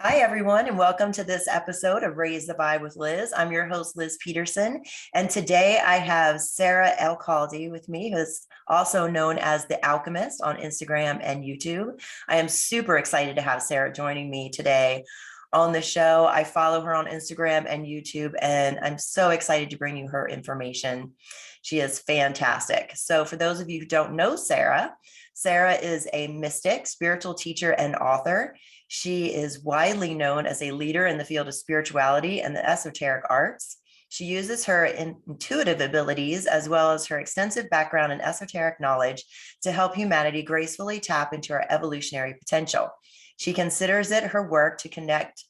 Hi, everyone, and welcome to this episode of Raise the Vibe with Liz. I'm your host, Liz Peterson, and today I have Sarah Elkhaldy with me, who's also known as The Alchemist on Instagram and YouTube. I am super excited to have Sarah joining me today on the show. I follow her on Instagram and YouTube, and I'm so excited to bring you her information. She is fantastic. So for those of you who don't know Sarah, Sarah is a mystic, spiritual teacher, and author. She is widely known as a leader in the field of spirituality and the esoteric arts. She uses her intuitive abilities as well as her extensive background in esoteric knowledge to help humanity gracefully tap into our evolutionary potential. She considers it her work to connect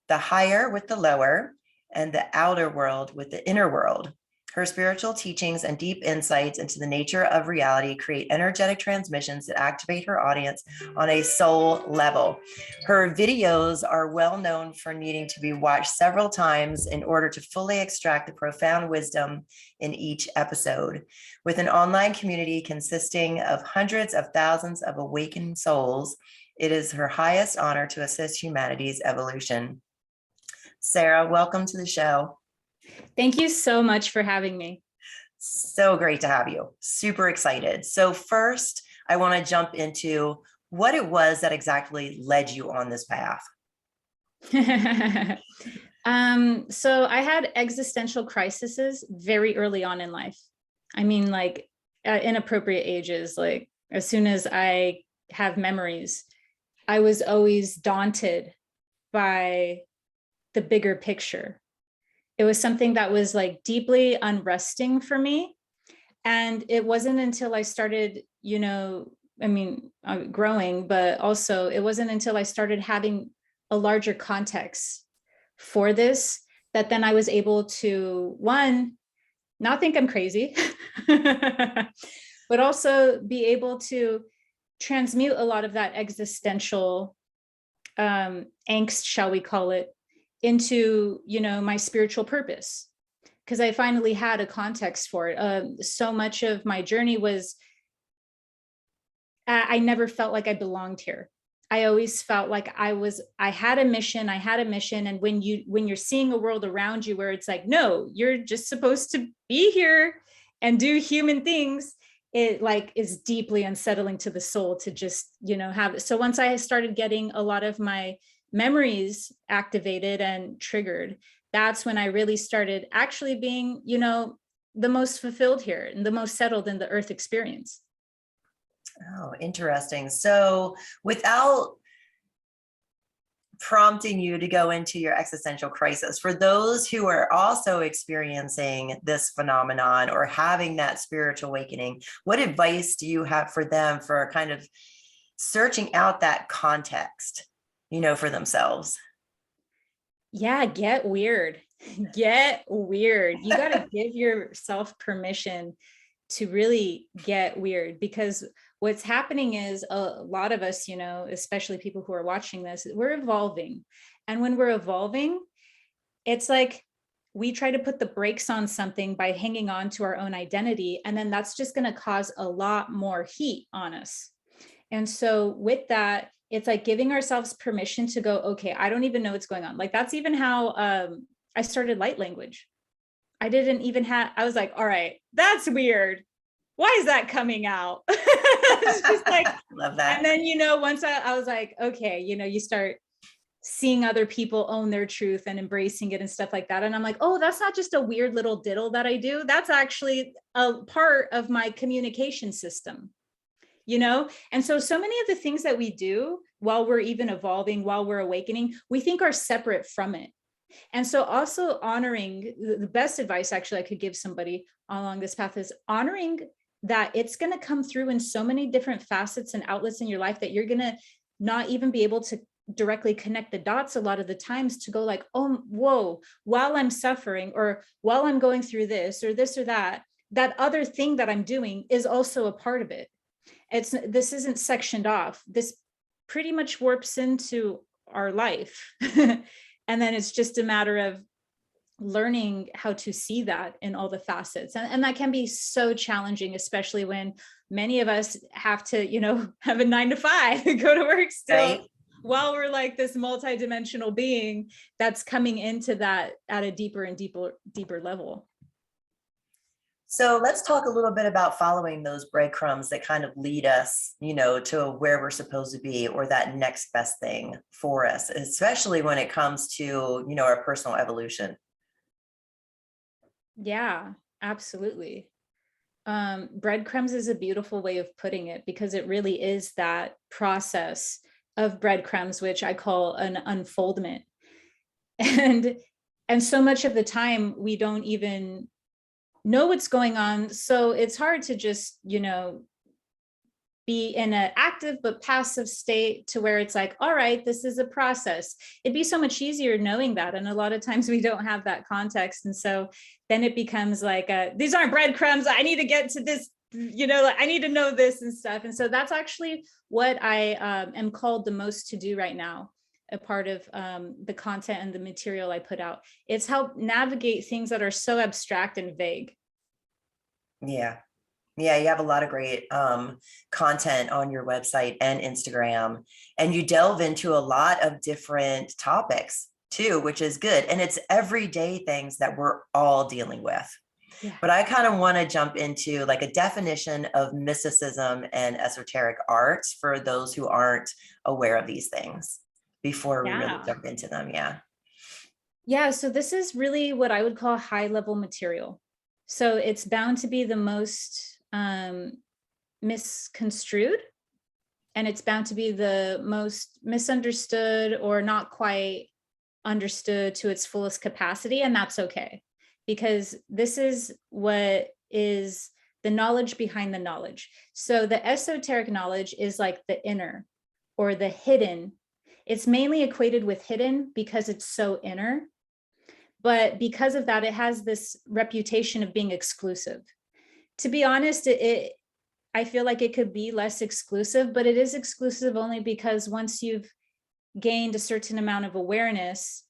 the higher with the lower and the outer world with the inner world. Her spiritual teachings and deep insights into the nature of reality create energetic transmissions that activate her audience on a soul level. Her videos are well known for needing to be watched several times in order to fully extract the profound wisdom in each episode. With an online community consisting of hundreds of thousands of awakened souls, it is her highest honor to assist humanity's evolution. Sarah, welcome to the show. Thank you so much for having me. So great to have you. Super excited. So first, I want to jump into what it was that exactly led you on this path. So I had existential crises very early on in life. I mean, like at inappropriate ages, like as soon as I have memories, I was always daunted by the bigger picture. It was something that was like deeply unresting for me. And it wasn't until I started, growing, but also it wasn't until I started having a larger context for this that then I was able to, one, not think I'm crazy, but also be able to transmute a lot of that existential angst, shall we call it, into, my spiritual purpose, because I finally had a context for it. So much of my journey was, I never felt like I belonged here. I always felt like I had a mission. And when you're seeing a world around you where it's like, no, you're just supposed to be here and do human things, it like is deeply unsettling to the soul to just, have it. So once I started getting a lot of my memories activated and triggered, that's when I really started actually being, the most fulfilled here and the most settled in the earth experience. Oh, interesting. So without prompting you to go into your existential crisis, for those who are also experiencing this phenomenon or having that spiritual awakening, what advice do you have for them for kind of searching out that context, for themselves? Yeah, get weird. Get weird. You got to give yourself permission to really get weird, because what's happening is a lot of us, especially people who are watching this, we're evolving. And when we're evolving, it's like we try to put the brakes on something by hanging on to our own identity. And then that's just going to cause a lot more heat on us. And so with that, it's like giving ourselves permission to go, okay, I don't even know what's going on. Like that's even how I started light language. I was like, all right, that's weird. Why is that coming out? It's just like, love that. And then, once I was like, okay, you start seeing other people own their truth and embracing it and stuff like that. And I'm like, oh, that's not just a weird little diddle that I do. That's actually a part of my communication system. And so many of the things that we do while we're even evolving, while we're awakening, we think are separate from it. And so also honoring the best advice actually I could give somebody along this path is honoring that it's going to come through in so many different facets and outlets in your life that you're going to not even be able to directly connect the dots a lot of the times to go like, oh, whoa, while I'm suffering or while I'm going through this or that other thing that I'm doing is also a part of it. This isn't sectioned off. This pretty much warps into our life. And then it's just a matter of learning how to see that in all the facets. And that can be so challenging, especially when many of us have to, have a 9 to 5, go to work still. Right. while we're like this multidimensional being that's coming into that at a deeper and deeper level. So let's talk a little bit about following those breadcrumbs that kind of lead us, to where we're supposed to be, or that next best thing for us, especially when it comes to, our personal evolution. Yeah, absolutely. Breadcrumbs is a beautiful way of putting it, because it really is that process of breadcrumbs, which I call an unfoldment. And so much of the time we don't even know what's going on. So it's hard to just, be in an active but passive state, to where it's like, all right, this is a process. It'd be so much easier knowing that. And a lot of times we don't have that context. And so then it becomes like, these aren't breadcrumbs. I need to get to this, I need to know this and stuff. And so that's actually what I am called the most to do right now. A part of the content and the material I put out. It's help navigate things that are so abstract and vague. Yeah. Yeah, you have a lot of great content on your website and Instagram, and you delve into a lot of different topics too, which is good. And it's everyday things that we're all dealing with. Yeah. But I kind of want to jump into like a definition of mysticism and esoteric arts for those who aren't aware of these things before we really jump into them. Yeah. Yeah. So this is really what I would call high level material. So it's bound to be the most misconstrued, and it's bound to be the most misunderstood or not quite understood to its fullest capacity. And that's okay, because this is what is the knowledge behind the knowledge. So the esoteric knowledge is like the inner or the hidden. It's mainly equated with hidden because it's so inner. But because of that, it has this reputation of being exclusive. To be honest, I feel like it could be less exclusive, but it is exclusive only because once you've gained a certain amount of awareness,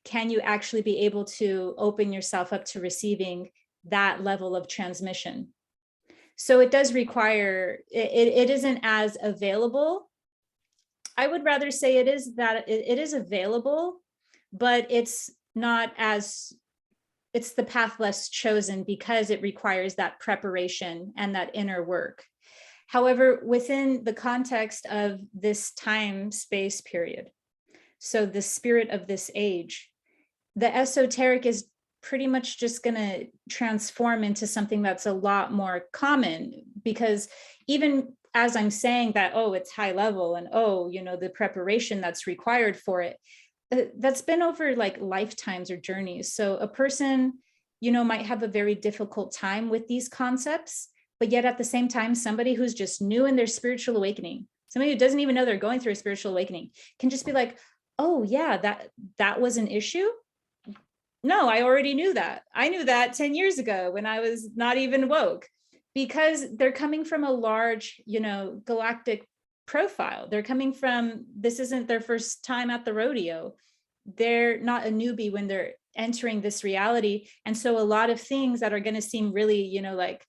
can you actually be able to open yourself up to receiving that level of transmission? So it does require, it isn't as available. I would rather say it is available, but it's not as, it's the path less chosen because it requires that preparation and that inner work. However, within the context of this time space period, so the spirit of this age, the esoteric is pretty much just going to transform into something that's a lot more common, because even as I'm saying that, oh, it's high level, and oh, the preparation that's required for it, that's been over like lifetimes or journeys. So a person, might have a very difficult time with these concepts, but yet at the same time, somebody who's just new in their spiritual awakening, somebody who doesn't even know they're going through a spiritual awakening, can just be like, oh yeah, that was an issue. No, I already knew that. I knew that 10 years ago when I was not even woke, because they're coming from a large, galactic profile. They're coming from, this isn't their first time at the rodeo. They're not a newbie when they're entering this reality. And so a lot of things that are going to seem really, like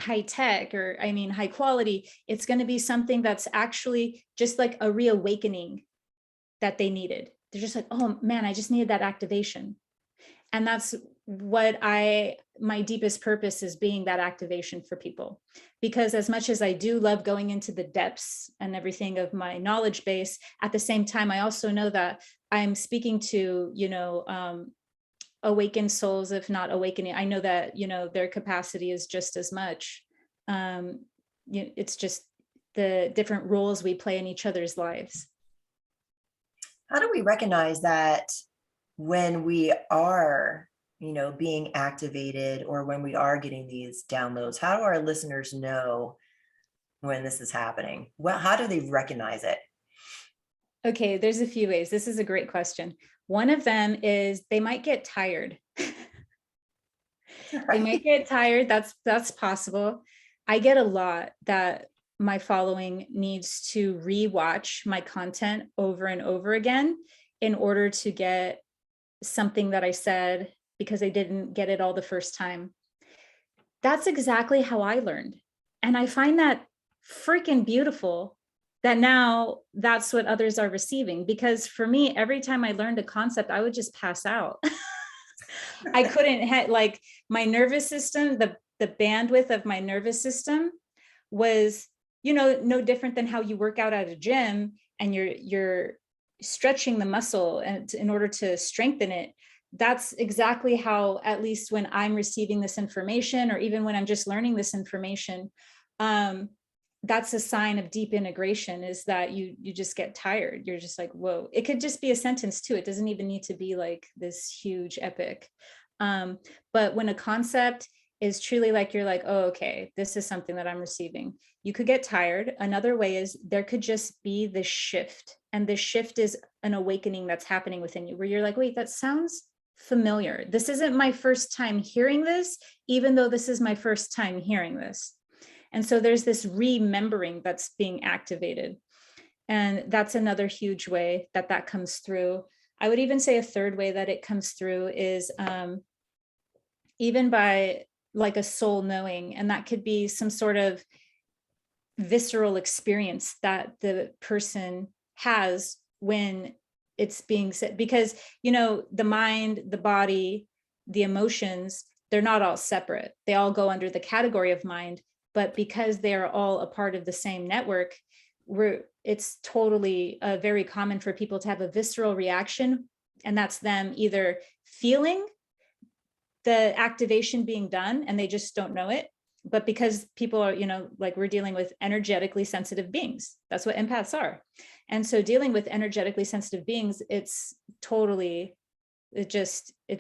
high tech, or high quality, it's going to be something that's actually just like a reawakening that they needed. They're just like, oh man, I just needed that activation. And that's what my deepest purpose is, being that activation for people. Because as much as I do love going into the depths and everything of my knowledge base, at the same time, I also know that I'm speaking to, awakened souls, if not awakening. I know that, their capacity is just as much. It's just the different roles we play in each other's lives. How do we recognize that when we are, being activated, or when we are getting these downloads? How do our listeners know when this is happening? Well, how do they recognize it? Okay, there's a few ways. This is a great question. One of them is they might get tired. They might get tired. That's possible. I get a lot that my following needs to rewatch my content over and over again in order to get something that I said, because I didn't get it all the first time. That's exactly how I learned. And I find that freaking beautiful, that now that's what others are receiving. Because for me, every time I learned a concept, I would just pass out. I couldn't like my nervous system, the bandwidth of my nervous system was, no different than how you work out at a gym and you're stretching the muscle and in order to strengthen it. That's exactly how, at least when I'm receiving this information, or even when I'm just learning this information, that's a sign of deep integration, is that you just get tired. You're just like, whoa. It could just be a sentence too. It doesn't even need to be like this huge epic. But when a concept is truly like, you're like, oh, okay, this is something that I'm receiving, you could get tired. Another way is there could just be this shift. And this shift is an awakening that's happening within you, where you're like, wait, that sounds familiar. This isn't my first time hearing this, even though this is my first time hearing this. And so there's this remembering that's being activated. And that's another huge way that comes through. I would even say a third way that it comes through is even by like a soul knowing. And that could be some sort of visceral experience that the person has when it's being said. Because, the mind, the body, the emotions, they're not all separate. They all go under the category of mind. But because they are all a part of the same network, it's totally very common for people to have a visceral reaction. And that's them either feeling the activation being done and they just don't know it. But because people are, like we're dealing with energetically sensitive beings, that's what empaths are. And so dealing with energetically sensitive beings, it's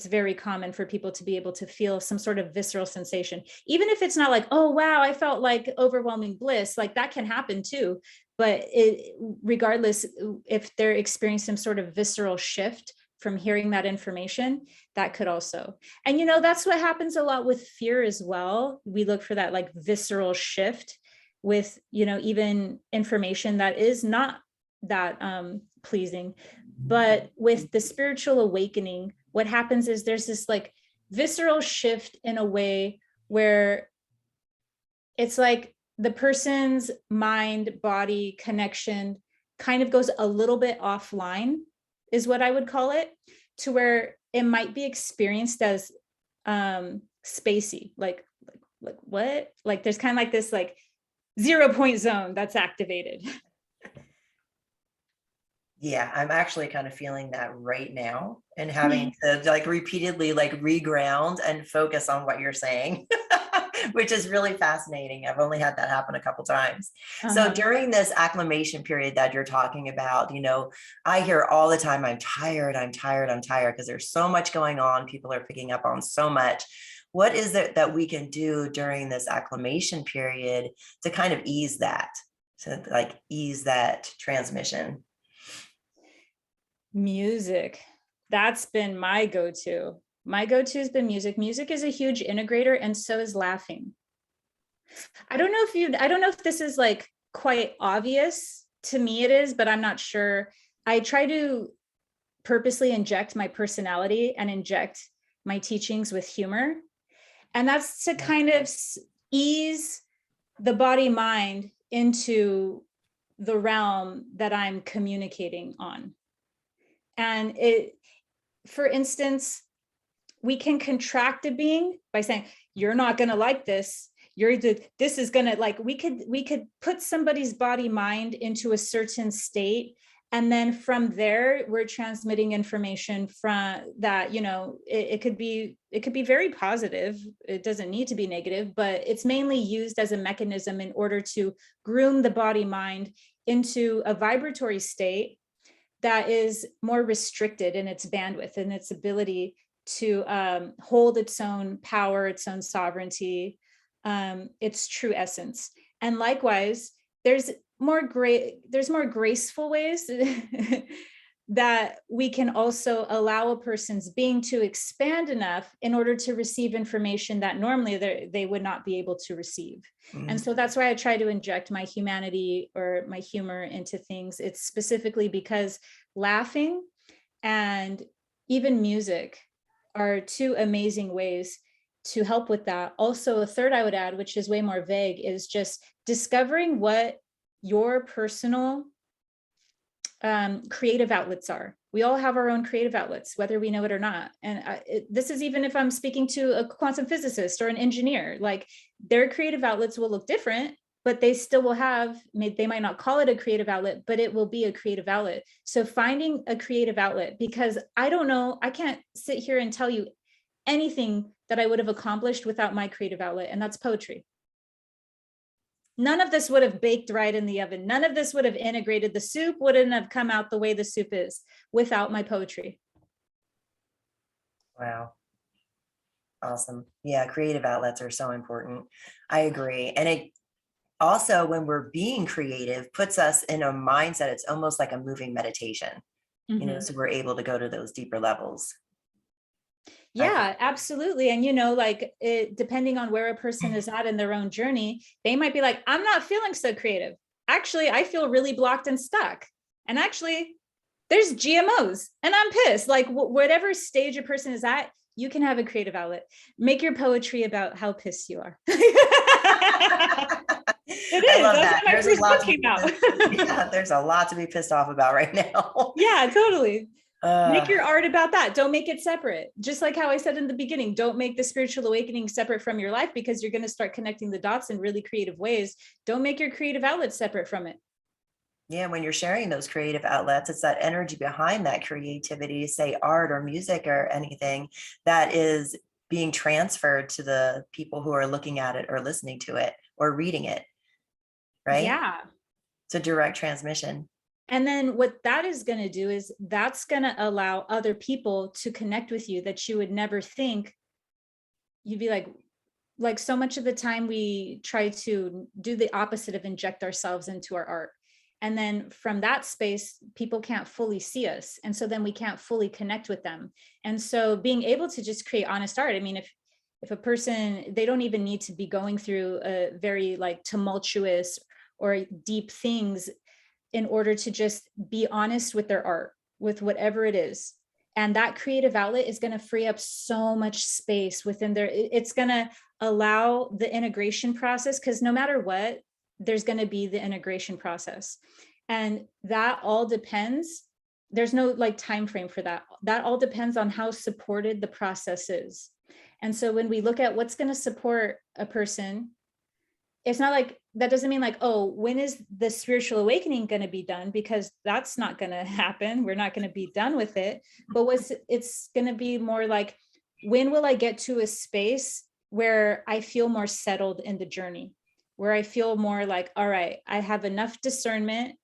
very common for people to be able to feel some sort of visceral sensation, even if it's not like, oh, wow, I felt like overwhelming bliss, like that can happen too. But regardless, if they're experiencing some sort of visceral shift from hearing that information, that could also. And, that's what happens a lot with fear as well. We look for that like visceral shift with, even information that is not that pleasing. But with the spiritual awakening, what happens is there's this like visceral shift in a way where it's like the person's mind body connection kind of goes a little bit offline, is what I would call it, to where it might be experienced as spacey, like what? Like there's kind of like this like 0 point zone that's activated. Yeah, I'm actually kind of feeling that right now and having to like repeatedly like reground and focus on what you're saying, which is really fascinating. I've only had that happen a couple times. So during this acclimation period that you're talking about, I hear all the time, I'm tired, because there's so much going on. People are picking up on so much. What is it that we can do during this acclimation period to kind of ease that transmission? Music. That's been my go-to. My go-to has been music. Music is a huge integrator, and so is laughing. I don't know if this is like quite obvious. To me it is, but I'm not sure. I try to purposely inject my personality and inject my teachings with humor. And that's to kind of ease the body mind into the realm that I'm communicating on. And for instance, we can contract a being by saying, you're not going to like this. This is going to like, we could put somebody's body mind into a certain state. And then from there, we're transmitting information from that, it could be very positive. It doesn't need to be negative, but it's mainly used as a mechanism in order to groom the body mind into a vibratory state that is more restricted in its bandwidth and its ability to hold its own power, its own sovereignty, its true essence. And likewise, there's more graceful ways that we can also allow a person's being to expand enough in order to receive information that normally they would not be able to receive. Mm-hmm. And so that's why I try to inject my humanity or my humor into things. It's specifically because laughing and even music are two amazing ways to help with that. Also, a third I would add, which is way more vague, is just discovering what your personal creative outlets are. We all have our own creative outlets, whether we know it or not. And this is even if I'm speaking to a quantum physicist or an engineer, like their creative outlets will look different, but they still will have, they might not call it a creative outlet, but it will be a creative outlet. So finding a creative outlet, because I don't know, I can't sit here and tell you anything that I would have accomplished without my creative outlet, and that's poetry. None of this would have baked right in the oven. None of this would have integrated. The soup wouldn't have come out the way the soup is without my poetry. Wow. Awesome. Yeah, creative outlets are so important. I agree. And it also, when we're being creative, puts us in a mindset, it's almost like a moving meditation, so we're able to go to those deeper levels. Yeah, absolutely. And, like depending on where a person is at in their own journey, they might be like, I'm not feeling so creative. Actually, I feel really blocked and stuck. And actually, there's GMOs and I'm pissed. Like whatever stage a person is at, you can have a creative outlet. Make your poetry about how pissed you are. It is. I love That's that. what my There's a first lot book came out. yeah, there's a lot to be pissed off about right now. Yeah, totally. Make your art about that. Don't make it separate. Just like how I said in the beginning, don't make the spiritual awakening separate from your life, because you're going to start connecting the dots in really creative ways. Don't make your creative outlet separate from it. Yeah, when you're sharing those creative outlets, it's that energy behind that creativity, say art or music or anything, that is being transferred to the people who are looking at it or listening to it or reading it, right? Yeah. It's a direct transmission. And then what that is going to do is that's going to allow other people to connect with you that you would never think. You'd be like so much of the time we try to do the opposite of inject ourselves into our art. And then from that space, people can't fully see us. And so then we can't fully connect with them. And so being able to just create honest art. I mean, if a person, they don't even need to be going through a very like tumultuous or deep things in order to just be honest with their art, with whatever it is. And that creative outlet is going to free up so much space within there. It's going to allow the integration process, because no matter what, there's going to be the integration process. And that all depends. There's no like time frame for that. That all depends on how supported the process is. And so when we look at what's going to support a person, it's not like, that doesn't mean like, oh, when is the spiritual awakening going to be done? Because that's not going to happen. We're not going to be done with it. But it's going to be more like, when will I get to a space where I feel more settled in the journey, where I feel more like, all right, I have enough discernment,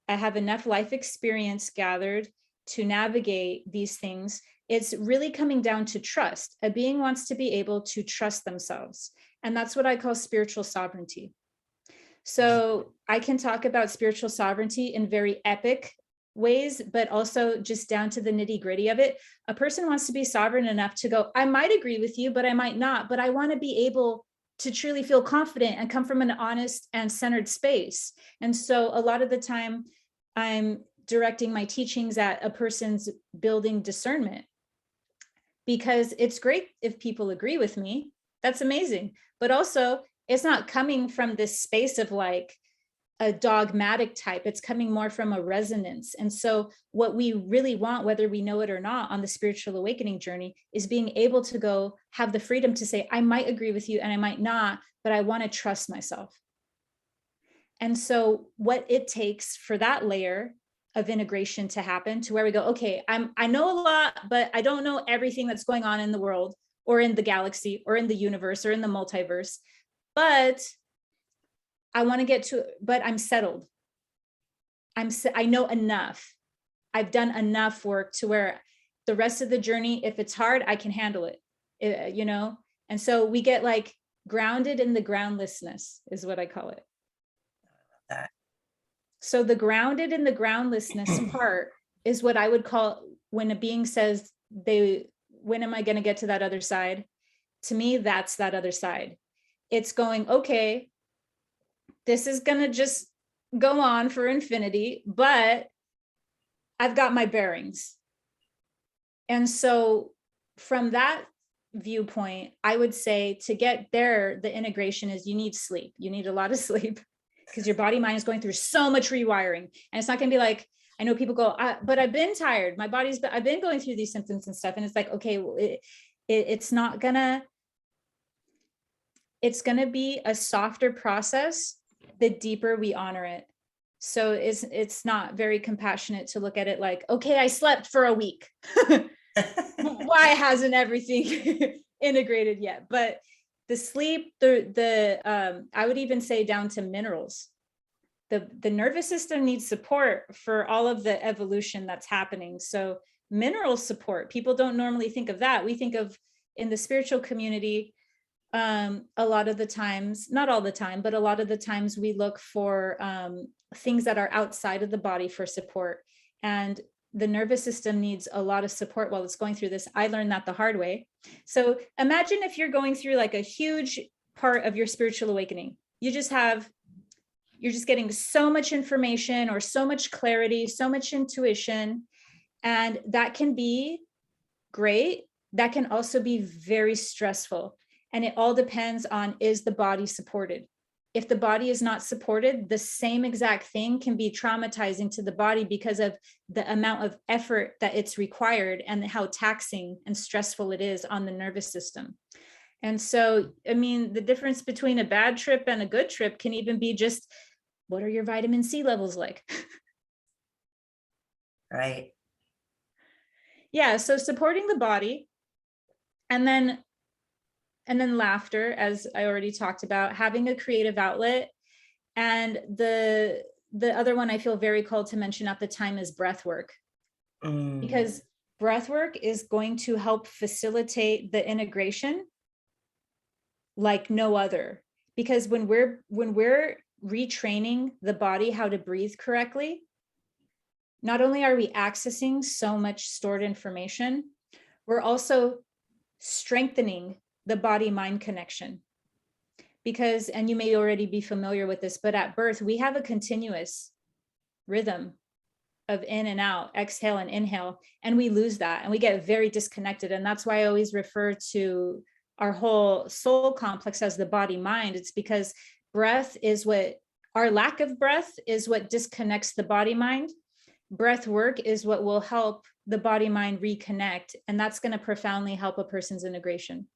I have enough life experience gathered to navigate these things. It's really coming down to trust. A being wants to be able to trust themselves. And that's what I call spiritual sovereignty. So I can talk about spiritual sovereignty in very epic ways, but also just down to the nitty gritty of it. A person wants to be sovereign enough to go, I might agree with you, but I might not, but I want to be able to truly feel confident and come from an honest and centered space. And so a lot of the time I'm directing my teachings at a person's building discernment, because it's great if people agree with me. That's amazing. But also it's not coming from this space of like a dogmatic type. It's coming more from a resonance. And so what we really want, whether we know it or not, on the spiritual awakening journey is being able to go have the freedom to say, I might agree with you and I might not, but I want to trust myself. And so what it takes for that layer of integration to happen, to where we go, okay, I know a lot, but I don't know everything that's going on in the world or in the galaxy or in the universe or in the multiverse, but I want to get to, but I'm settled. I know enough. I've done enough work to where the rest of the journey, if it's hard, I can handle it, And so we get like grounded in the groundlessness is what I call it. So the grounded in the groundlessness part is what I would call, when a being says when am I going to get to that other side? To me, that's that other side. It's going, okay, this is going to just go on for infinity, but I've got my bearings. And so from that viewpoint, I would say to get there, the integration is you need sleep. You need a lot of sleep. because your body mind is going through so much rewiring. And it's not going to be like, I know people go, but I've been tired. I've been going through these symptoms and stuff. And it's like, okay, well, it's going to be a softer process the deeper we honor it. So it's not very compassionate to look at it like, okay, I slept for a week. Why hasn't everything integrated yet? But the sleep, I would even say down to minerals. The nervous system needs support for all of the evolution that's happening. So mineral support, people don't normally think of that. We think of in the spiritual community, a lot of the times, not all the time, but a lot of the times we look for things that are outside of the body for support. And the nervous system needs a lot of support while it's going through this. I learned that the hard way. So imagine if you're going through like a huge part of your spiritual awakening. You're just getting so much information or so much clarity, so much intuition. And that can be great. That can also be very stressful. And it all depends on, is the body supported? If the body is not supported, the same exact thing can be traumatizing to the body because of the amount of effort that it's required and how taxing and stressful it is on the nervous system. And so, I mean, the difference between a bad trip and a good trip can even be just, what are your vitamin C levels like? Right. Yeah, so supporting the body, and then laughter, as I already talked about, having a creative outlet. And the other one I feel very called to mention at the time is breath work. Because breath work is going to help facilitate the integration like no other. Because when we're retraining the body how to breathe correctly, not only are we accessing so much stored information, we're also strengthening the body-mind connection. Because, and you may already be familiar with this, but at birth, we have a continuous rhythm of in and out, exhale and inhale, and we lose that and we get very disconnected. And that's why I always refer to our whole soul complex as the body-mind. It's because our lack of breath is what disconnects the body-mind. Breath work is what will help the body-mind reconnect, and that's going to profoundly help a person's integration.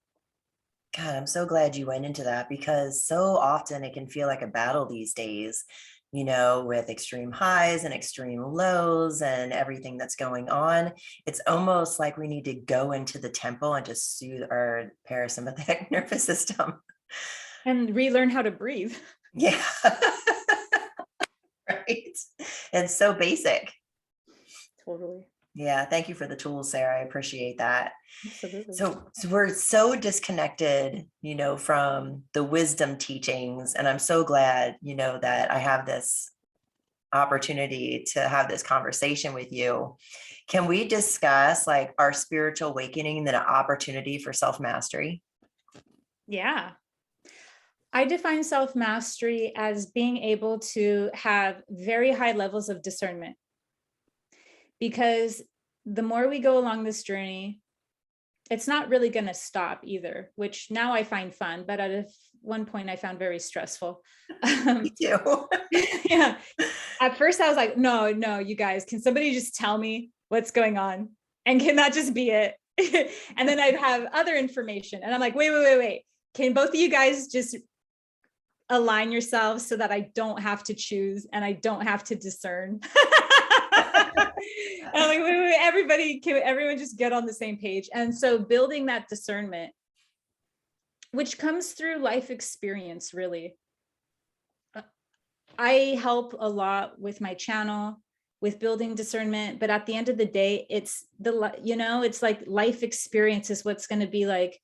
God, I'm so glad you went into that, because so often it can feel like a battle these days, with extreme highs and extreme lows and everything that's going on. It's almost like we need to go into the temple and just soothe our parasympathetic nervous system. And relearn how to breathe. Yeah. Right. It's so basic. Totally. Yeah, thank you for the tools, Sarah. I appreciate that. Absolutely. So we're so disconnected, from the wisdom teachings. And I'm so glad, that I have this opportunity to have this conversation with you. Can we discuss like our spiritual awakening and then an opportunity for self-mastery? Yeah. I define self-mastery as being able to have very high levels of discernment. Because the more we go along this journey, it's not really going to stop either, which now I find fun, but at one point I found very stressful. Me too. Yeah. At first I was like, no, you guys, can somebody just tell me what's going on? And can that just be it? And then I'd have other information. And I'm like, wait. Can both of you guys just align yourselves so that I don't have to choose and I don't have to discern? And I'm like, wait, everyone just get on the same page. And so building that discernment, which comes through life experience, really. I help a lot with my channel, with building discernment, but at the end of the day, it's like life experience is what's going to be like.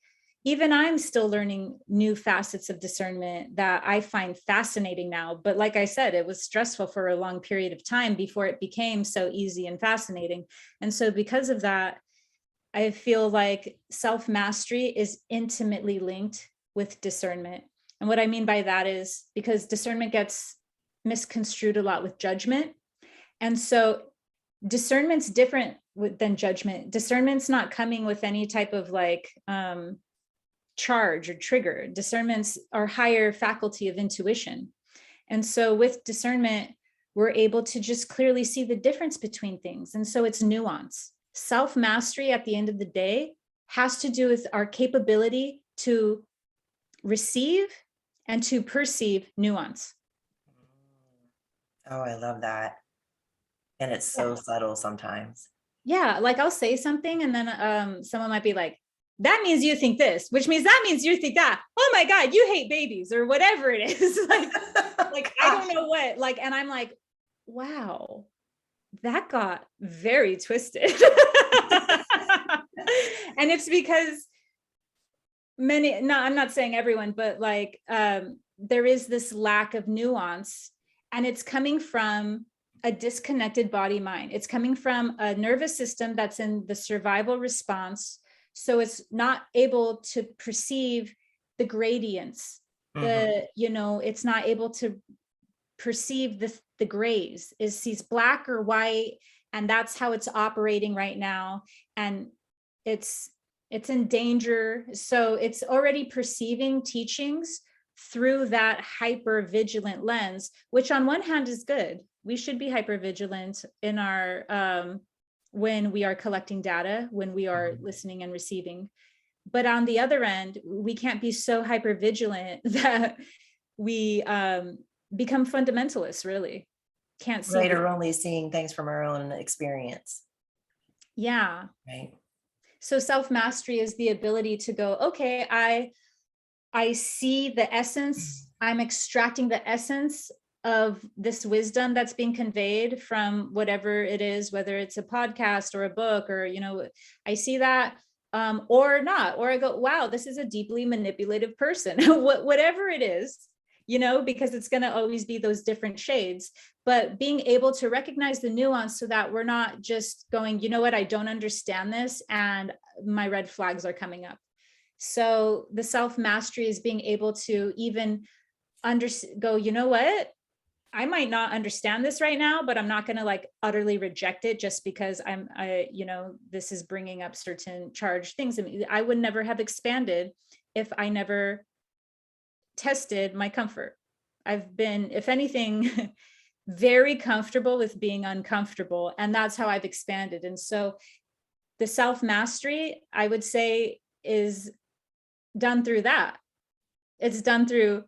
Even I'm still learning new facets of discernment that I find fascinating now. But like I said, it was stressful for a long period of time before it became so easy and fascinating. And so because of that, I feel like self-mastery is intimately linked with discernment. And what I mean by that is because discernment gets misconstrued a lot with judgment. And so discernment's different than judgment. Discernment's not coming with any type of like, charge or trigger. Discernments are higher faculty of intuition. And so with discernment, we're able to just clearly see the difference between things. And so it's nuance. Self-mastery at the end of the day has to do with our capability to receive and to perceive nuance. Oh, I love that. And it's so subtle sometimes. Yeah, like I'll say something and then someone might be like, that means you think this, which means that means you think that. Oh my God, you hate babies or whatever it is. like I don't know what, like, and I'm like, wow, that got very twisted. And it's because I'm not saying everyone, but like there is this lack of nuance, and it's coming from a disconnected body mind. It's coming from a nervous system that's in the survival response. So it's not able to perceive the gradients, it's not able to perceive the grays. It sees black or white, and that's how it's operating right now. And it's in danger. So it's already perceiving teachings through that hyper vigilant lens, which on one hand is good. We should be hyper vigilant in our when we are collecting data, when we are listening and receiving. But on the other end, we can't be so hyper vigilant that we become fundamentalists, really. Can't see. Right, or only seeing things from our own experience. Yeah. Right. So self-mastery is the ability to go, okay, I see the essence, I'm extracting the essence of this wisdom that's being conveyed from whatever it is, whether it's a podcast or a book, or, I see that, or not, or I go, wow, this is a deeply manipulative person, whatever it is, because it's going to always be those different shades, but being able to recognize the nuance so that we're not just going, you know what, I don't understand this, and my red flags are coming up. So the self-mastery is being able to even go, you know what, I might not understand this right now, but I'm not going to like utterly reject it just because this is bringing up certain charged things. I mean, I would never have expanded if I never tested my comfort. I've been, if anything, very comfortable with being uncomfortable. And that's how I've expanded. And so the self-mastery, I would say, is done through that. It's done through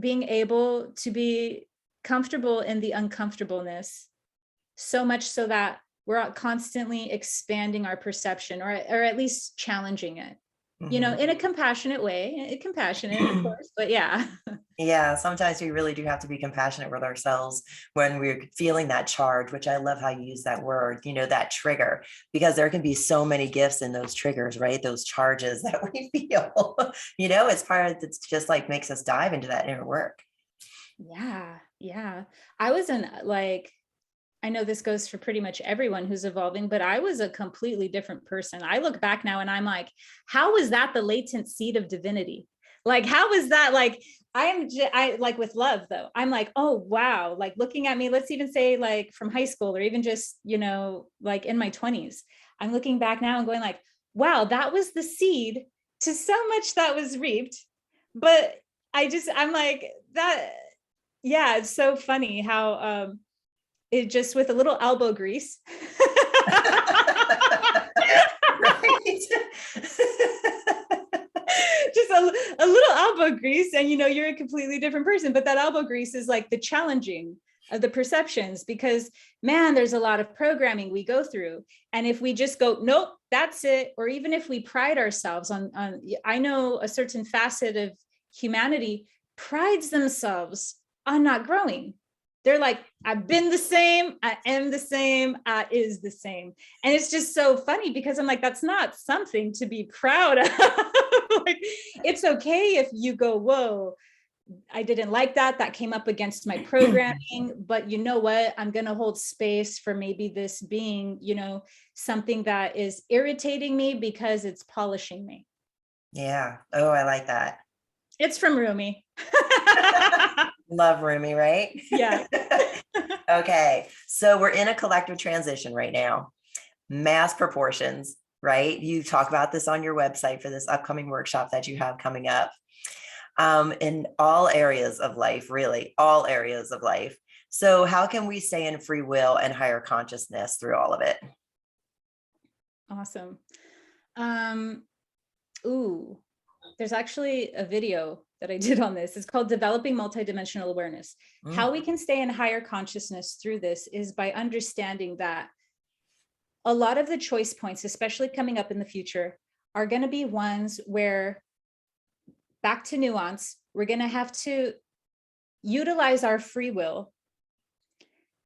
being able to be comfortable in the uncomfortableness, so much so that we're constantly expanding our perception, or at least challenging it, in a compassionate way, of course, but yeah. Yeah, sometimes we really do have to be compassionate with ourselves when we're feeling that charge, which I love how you use that word, that trigger, because there can be so many gifts in those triggers, right? Those charges that we feel, it's part of it's just like makes us dive into that inner work. Yeah. I was I know this goes for pretty much everyone who's evolving, but I was a completely different person. I look back now and I'm like, how was that the latent seed of divinity? Like, how was that? Like, I like with love though, I'm like, oh, wow. Like looking at me, let's even say like from high school, or even just, like in my 20s, I'm looking back now and going like, wow, that was the seed to so much that was reaped. But I'm like that. Yeah. It's so funny how, it just with a little elbow grease. Right. Just a little elbow grease, and you're a completely different person. But that elbow grease is like the challenging of the perceptions, because man, there's a lot of programming we go through. And if we just go, nope, that's it, or even if we pride ourselves on I know a certain facet of humanity prides themselves on not growing. They're like, I've been the same, I am the same, I is the same. And it's just so funny because I'm like, that's not something to be proud of. Like, it's okay if you go, whoa, I didn't like that. That came up against my programming, but you know what? I'm going to hold space for maybe this being, something that is irritating me because it's polishing me. Yeah. Oh, I like that. It's from Rumi. Love Rumi, right? Yeah. Okay. So we're in a collective transition right now. Mass proportions, right? You talk about this on your website for this upcoming workshop that you have coming up. in all areas of life, really, all areas of life. So how can we stay in free will and higher consciousness through all of it? Awesome. Ooh, there's actually a video that I did on this. It's called Developing Multidimensional Awareness. How we can stay in higher consciousness through this is by understanding that a lot of the choice points, especially coming up in the future, are going to be ones where, back to nuance, we're going to have to utilize our free will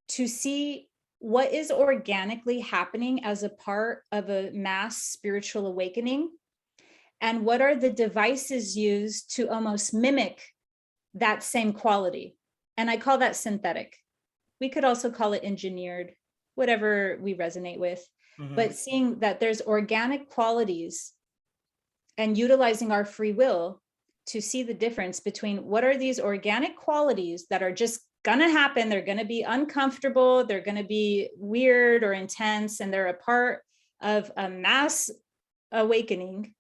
to see what is organically happening as a part of a mass spiritual awakening, and what are the devices used to almost mimic that same quality. And I call that synthetic. We could also call it engineered, whatever we resonate with. But seeing that there's organic qualities and utilizing our free will to see the difference between what are these organic qualities that are just gonna happen. They're gonna be uncomfortable, they're gonna be weird or intense, and they're a part of a mass awakening,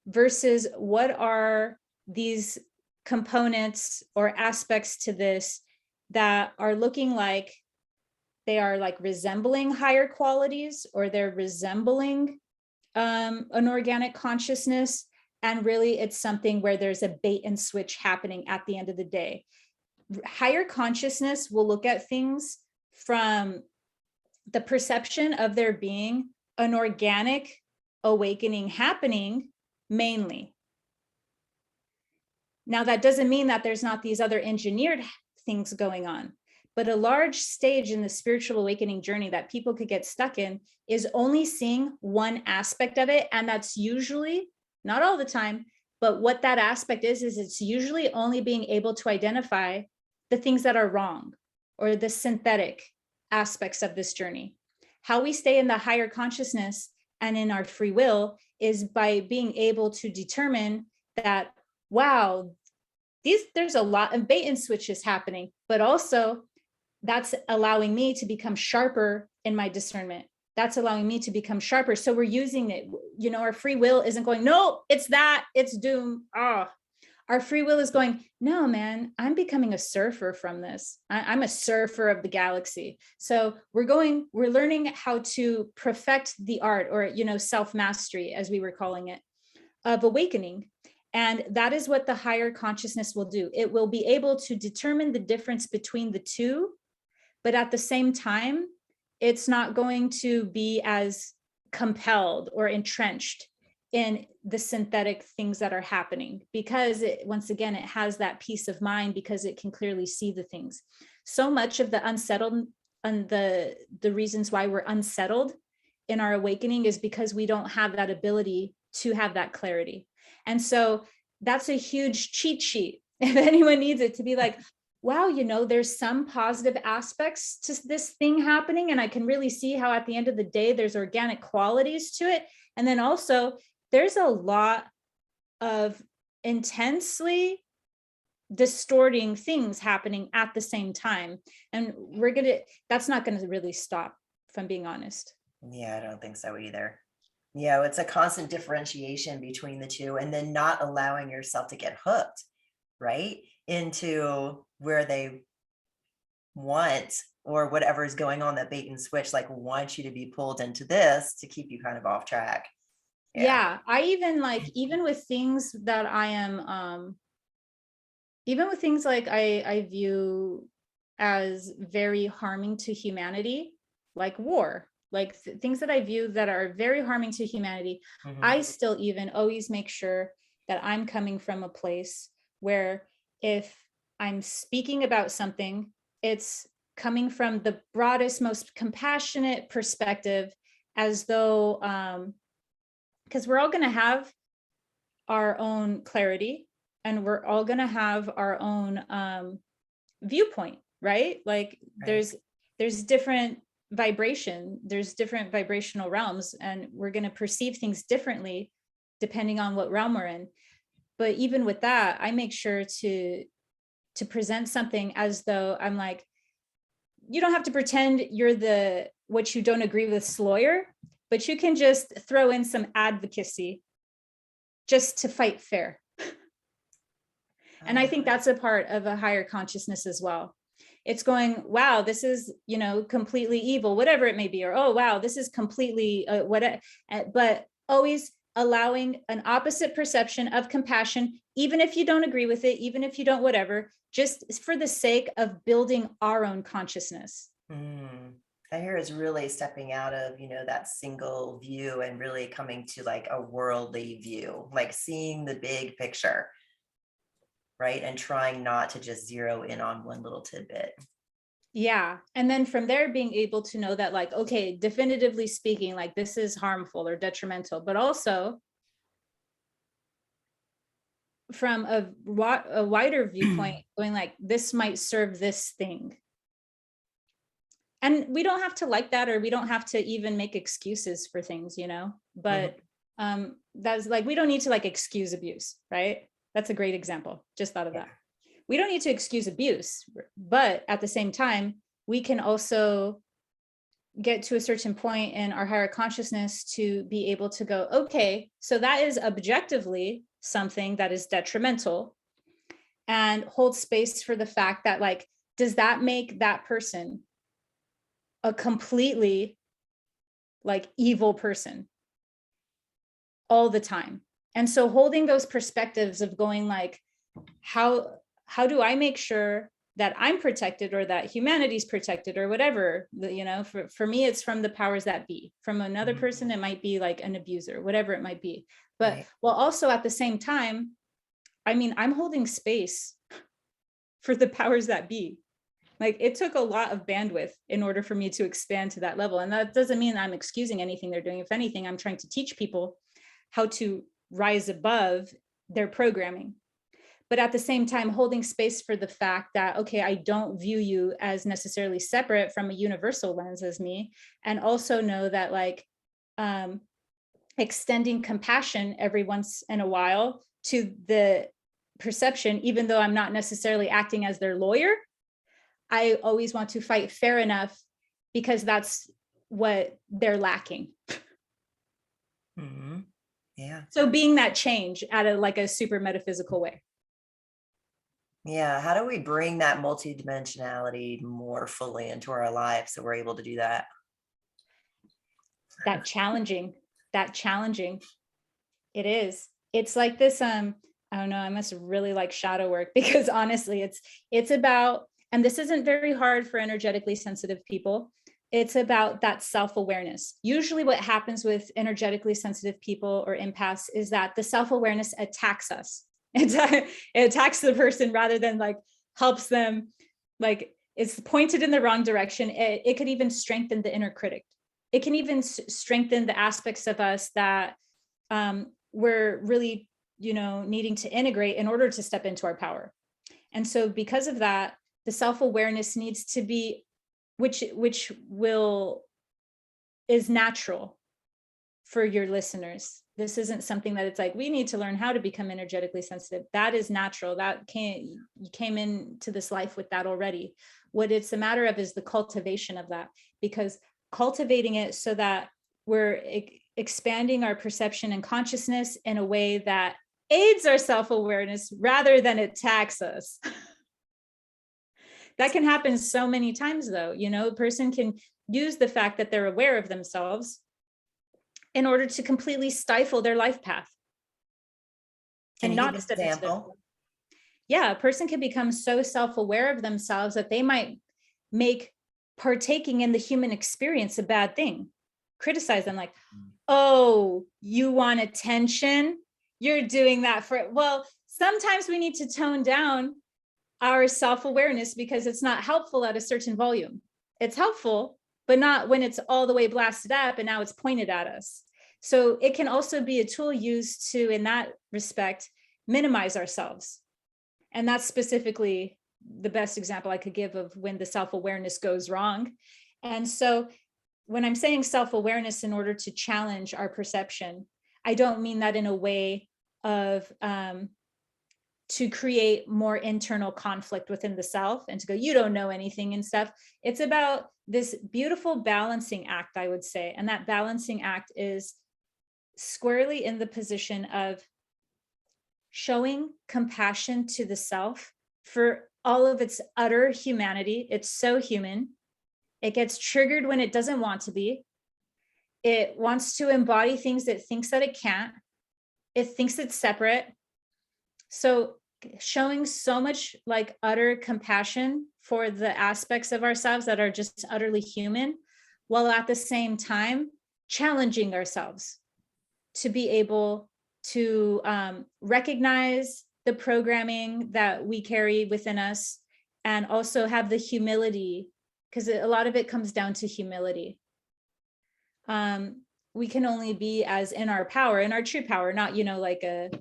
versus what are these components or aspects to this that are looking like they are like resembling higher qualities, or they're resembling an organic consciousness. And really it's something where there's a bait and switch happening at the end of the day. Higher consciousness will look at things from the perception of there being an organic awakening happening mainly. Now, that doesn't mean that there's not these other engineered things going on, but a large stage in the spiritual awakening journey that people could get stuck in is only seeing one aspect of it. And that's usually, not all the time, but what that aspect is it's usually only being able to identify the things that are wrong or the synthetic aspects of this journey. How we stay in the higher consciousness and in our free will is by being able to determine that, wow, there's a lot of bait and switches happening, but also that's allowing me to become sharper in my discernment. That's allowing me to become sharper. So we're using it, our free will isn't going, no, it's that, it's doom. Our free will is going, no, man, I'm becoming a surfer from this. I'm a surfer of the galaxy. So we're learning how to perfect the art, or, self-mastery, as we were calling it, of awakening. And that is what the higher consciousness will do. It will be able to determine the difference between the two, but at the same time, it's not going to be as compelled or entrenched in the synthetic things that are happening, because once again, it has that peace of mind because it can clearly see the things. So much of the unsettled and the reasons why we're unsettled in our awakening is because we don't have that ability to have that clarity. And so that's a huge cheat sheet if anyone needs it, to be like, wow, there's some positive aspects to this thing happening, and I can really see how at the end of the day, there's organic qualities to it. And then also there's a lot of intensely distorting things happening at the same time. And that's not going to really stop, if I'm being honest. Yeah, I don't think so either. It's a constant differentiation between the two, and then not allowing yourself to get hooked, right, into where they want, or whatever is going on, that bait and switch, like want you to be pulled into this to keep you kind of off track. Yeah, I even with things that I am, even with things like I view as very harming to humanity, like war, like things that I view that are very harming to humanity, I still even always make sure that I'm coming from a place where if I'm speaking about something, it's coming from the broadest, most compassionate perspective, as though, because we're all going to have our own clarity, and we're all going to have our own viewpoint, right? Like there's different vibration, there's different vibrational realms, and we're going to perceive things differently depending on what realm we're in. But even with that, I make sure to present something as though I'm like, you don't have to pretend you're what you don't agree with lawyer, but you can just throw in some advocacy just to fight fair. And I think that's a part of a higher consciousness as well. It's going, wow, this is, completely evil, whatever it may be, or, oh, wow, this is completely but always allowing an opposite perception of compassion, even if you don't agree with it, even if you don't, whatever, just for the sake of building our own consciousness. I hear is really stepping out of, that single view and really coming to like a worldly view, like seeing the big picture, right? And trying not to just zero in on one little tidbit. Yeah. And then from there, being able to know that, like, okay, definitively speaking, like this is harmful or detrimental, but also from a wider viewpoint, going like, this might serve this thing. And we don't have to like that, or we don't have to even make excuses for things, but that's like, we don't need to like excuse abuse, right? That's a great example. Just thought of that. We don't need to excuse abuse, but at the same time, we can also get to a certain point in our higher consciousness to be able to go, okay, so that is objectively something that is detrimental, and hold space for the fact that, like, does that make that person a completely like evil person all the time? And so holding those perspectives of going like, how do I make sure that I'm protected, or that humanity's protected, or whatever, for me, it's from the powers that be. From another person, it might be like an abuser, whatever it might be. But right. While also at the same time, I'm holding space for the powers that be. Like, it took a lot of bandwidth in order for me to expand to that level. And that doesn't mean I'm excusing anything they're doing. If anything, I'm trying to teach people how to rise above their programming. But at the same time, holding space for the fact that, okay, I don't view you as necessarily separate from a universal lens as me. And also know that, like, extending compassion every once in a while to the perception, even though I'm not necessarily acting as their lawyer, I always want to fight fair enough, because that's what they're lacking. Yeah. So being that change at a super metaphysical way. Yeah. How do we bring that multidimensionality more fully into our lives so we're able to do that? That challenging. It is. It's like this, I don't know, I must really like shadow work, because honestly, it's about, and this isn't very hard for energetically sensitive people, it's about that self-awareness. Usually what happens with energetically sensitive people or empaths is that the self-awareness attacks us. It attacks the person rather than like helps them. Like, it's pointed in the wrong direction. It could even strengthen the inner critic. It can even strengthen the aspects of us that we're really, needing to integrate in order to step into our power. And so because of that, the self-awareness needs to be, which is natural for your listeners. This isn't something that it's like, we need to learn how to become energetically sensitive. That is natural. You came into this life with that already. What it's a matter of is the cultivation of that, because cultivating it so that we're expanding our perception and consciousness in a way that aids our self-awareness rather than attacks us. That can happen so many times, though. A person can use the fact that they're aware of themselves in order to completely stifle their life path. Can and you not give an step into example? Yeah, a person can become so self-aware of themselves that they might make partaking in the human experience a bad thing. Criticize them like, oh, you want attention? You're doing that for, well, sometimes we need to tone down our self-awareness because it's not helpful at a certain volume. It's helpful, but not when it's all the way blasted up and now it's pointed at us. So it can also be a tool used to, in that respect, minimize ourselves. And that's specifically the best example I could give of when the self-awareness goes wrong. And so when I'm saying self-awareness in order to challenge our perception, I don't mean that in a way of to create more internal conflict within the self and to go, you don't know anything and stuff. It's about this beautiful balancing act, I would say. And that balancing act is squarely in the position of showing compassion to the self for all of its utter humanity. It's so human. It gets triggered when it doesn't want to be. It wants to embody things it thinks that it can't. It thinks it's separate. So showing so much like utter compassion for the aspects of ourselves that are just utterly human, while at the same time challenging ourselves to be able to recognize the programming that we carry within us, and also have the humility, because a lot of it comes down to humility. We can only be as in our power, in our true power, not, like a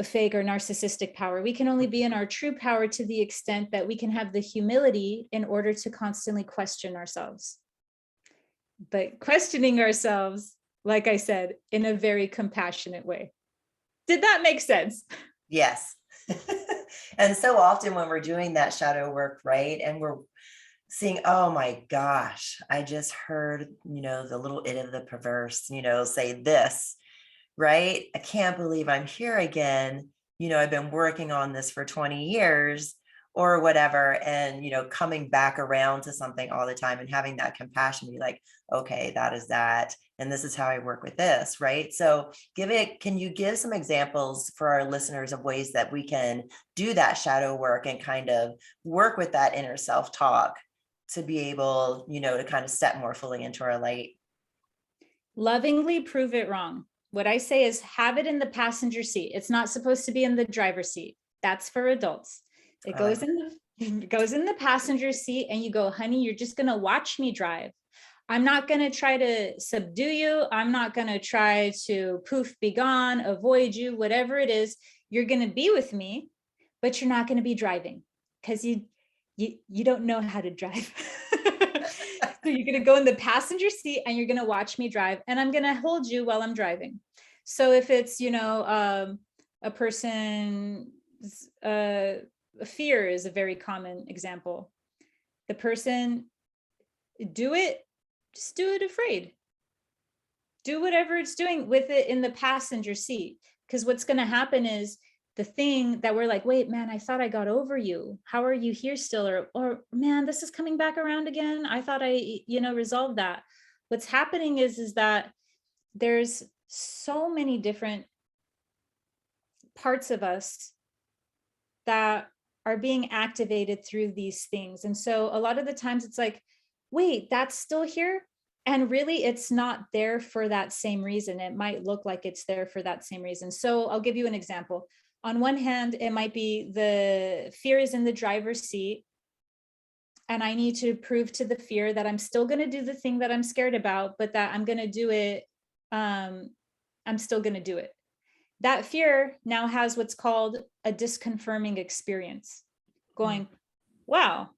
fake or narcissistic power. We can only be in our true power to the extent that we can have the humility in order to constantly question ourselves. But questioning ourselves, like I said, in a very compassionate way. Did that make sense? Yes. And so often when we're doing that shadow work, right, and we're seeing, oh my gosh, I just heard, the little it of the perverse, say this, right? I can't believe I'm here again. I've been working on this for 20 years or whatever. And, coming back around to something all the time and having that compassion, be like, okay, that is that. And this is how I work with this, right? So can you give some examples for our listeners of ways that we can do that shadow work and kind of work with that inner self-talk to be able, to kind of step more fully into our light? Lovingly prove it wrong. What I say is have it in the passenger seat. It's not supposed to be in the driver's seat. That's for adults. It goes in the passenger seat, and you go, honey, you're just going to watch me drive. I'm not going to try to subdue you. I'm not going to try to poof, be gone, avoid you, whatever it is. You're going to be with me, but you're not going to be driving because you don't know how to drive. So you're going to go in the passenger seat and you're going to watch me drive, and I'm going to hold you while I'm driving. So if it's, a person's fear is a very common example. The person, just do it afraid. Do whatever it's doing with it in the passenger seat. Because what's going to happen is the thing that we're like, wait, man, I thought I got over you. How are you here still? Or man, this is coming back around again. I thought I, resolved that. What's happening is that there's so many different parts of us that are being activated through these things. And so a lot of the times it's like, wait, that's still here. And really, it's not there for that same reason. It might look like it's there for that same reason. So I'll give you an example. On one hand, it might be the fear is in the driver's seat, and I need to prove to the fear that I'm still going to do the thing that I'm scared about, but that I'm going to do it. I'm still going to do it. That fear now has what's called a disconfirming experience, going, wow,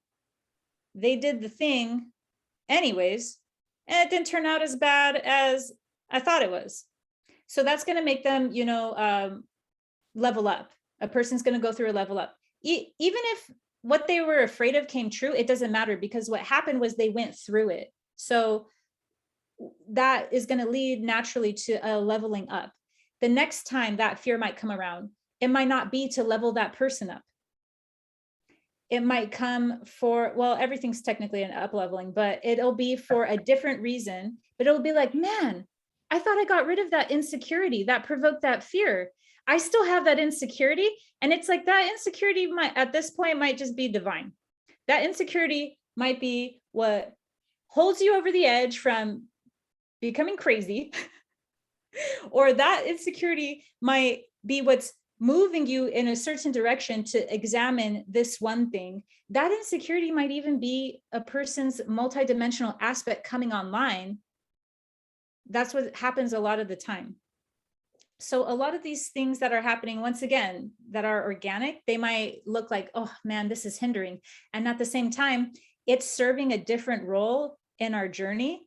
they did the thing anyways, and it didn't turn out as bad as I thought it was. So that's going to make them, level up. A person's going to go through a level up. Even if what they were afraid of came true, it doesn't matter, because what happened was they went through it. So that is going to lead naturally to a leveling up. The next time that fear might come around, it might not be to level that person up. It might come for, well, everything's technically an up leveling, but it'll be for a different reason. But it'll be like, man, I thought I got rid of that insecurity that provoked that fear. I still have that insecurity. And it's like that insecurity might, at this point, might just be divine. That insecurity might be what holds you over the edge from becoming crazy. Or that insecurity might be what's moving you in a certain direction to examine this one thing. That insecurity might even be a person's multidimensional aspect coming online. That's what happens a lot of the time. So a lot of these things that are happening, once again, that are organic, they might look like, oh man, this is hindering. And at the same time, it's serving a different role in our journey.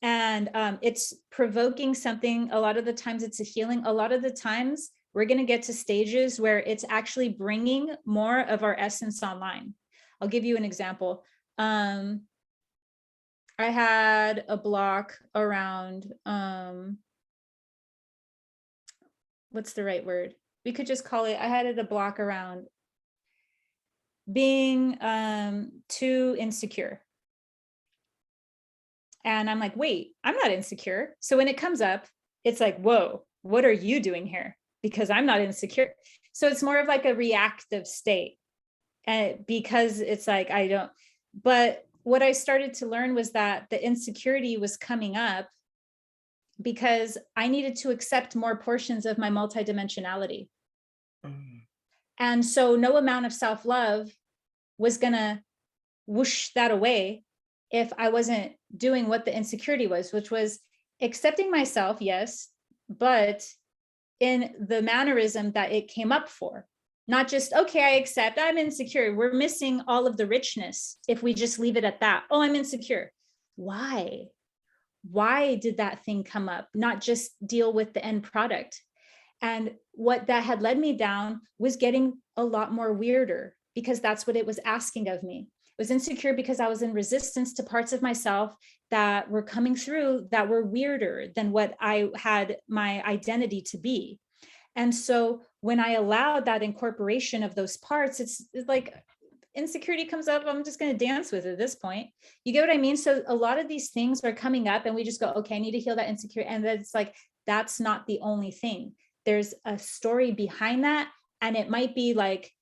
And it's provoking something. A lot of the times it's a healing. A lot of the times we're going to get to stages where it's actually bringing more of our essence online. I'll give you an example. I had a block around what's the right word? We could just call it, I had it a block around being too insecure. And I'm like, wait, I'm not insecure. So when it comes up, it's like, whoa, what are you doing here? Because I'm not insecure. So it's more of like a reactive state. And because it's like, I don't, but what I started to learn was that the insecurity was coming up because I needed to accept more portions of my multidimensionality. Mm. And so no amount of self-love was going to whoosh that away if I wasn't doing what the insecurity was, which was accepting myself, yes, but in the mannerism that it came up for. Not just, okay, I accept, I'm insecure. We're missing all of the richness if we just leave it at that. Oh, I'm insecure. Why? Why did that thing come up? Not just deal with the end product. And what that had led me down was getting a lot more weirder, because that's what it was asking of me. It was insecure because I was in resistance to parts of myself that were coming through that were weirder than what I had my identity to be. And so when I allowed that incorporation of those parts, it's like insecurity comes up, I'm just going to dance with it at this point. You get what I mean? So a lot of these things are coming up and we just go, okay, I need to heal that insecurity. And that's like, that's not the only thing. There's a story behind that. And it might be like,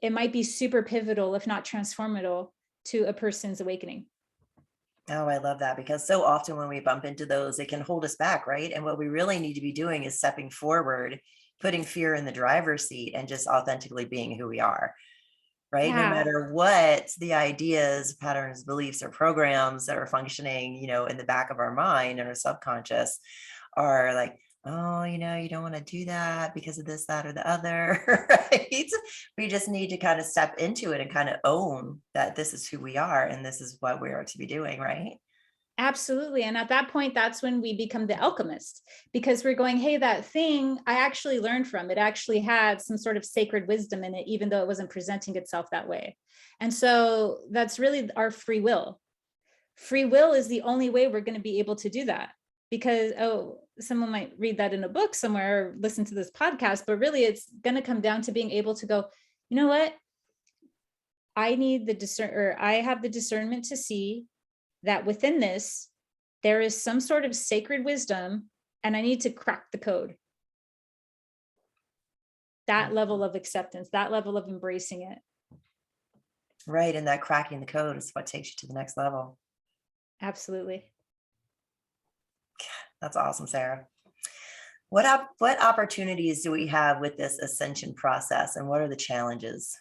it might be super pivotal, if not transformative, to a person's awakening. Oh, I love that, because so often when we bump into those, it can hold us back, right? And what we really need to be doing is stepping forward, putting fear in the driver's seat, and just authentically being who we are, right? No Yeah. matter what the ideas, patterns, beliefs, or programs that are functioning, in the back of our mind and our subconscious are like, oh, you don't want to do that because of this, that, or the other, right? We just need to kind of step into it and kind of own that this is who we are and this is what we are to be doing, right? Absolutely. And at that point, that's when we become the alchemist, because we're going, hey, that thing I actually learned from, it actually had some sort of sacred wisdom in it, even though it wasn't presenting itself that way. And so that's really our free will. Free will is the only way we're going to be able to do that, because, oh, someone might read that in a book somewhere or listen to this podcast, but really it's going to come down to being able to go, you know what? I need I have the discernment to see that within this, there is some sort of sacred wisdom, and I need to crack the code. That level of acceptance, that level of embracing it. Right. And that cracking the code is what takes you to the next level. Absolutely. That's awesome, Sarah. What opportunities do we have with this ascension process, and what are the challenges?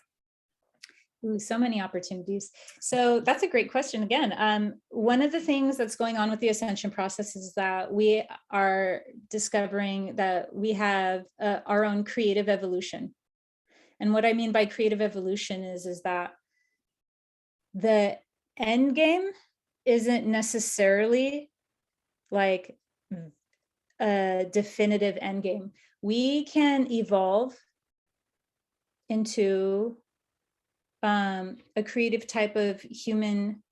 Ooh, so many opportunities. So that's a great question. Again, one of the things that's going on with the ascension process is that we are discovering that we have our own creative evolution. And what I mean by creative evolution is that the end game isn't necessarily like a definitive end game. We can evolve into a creative type of human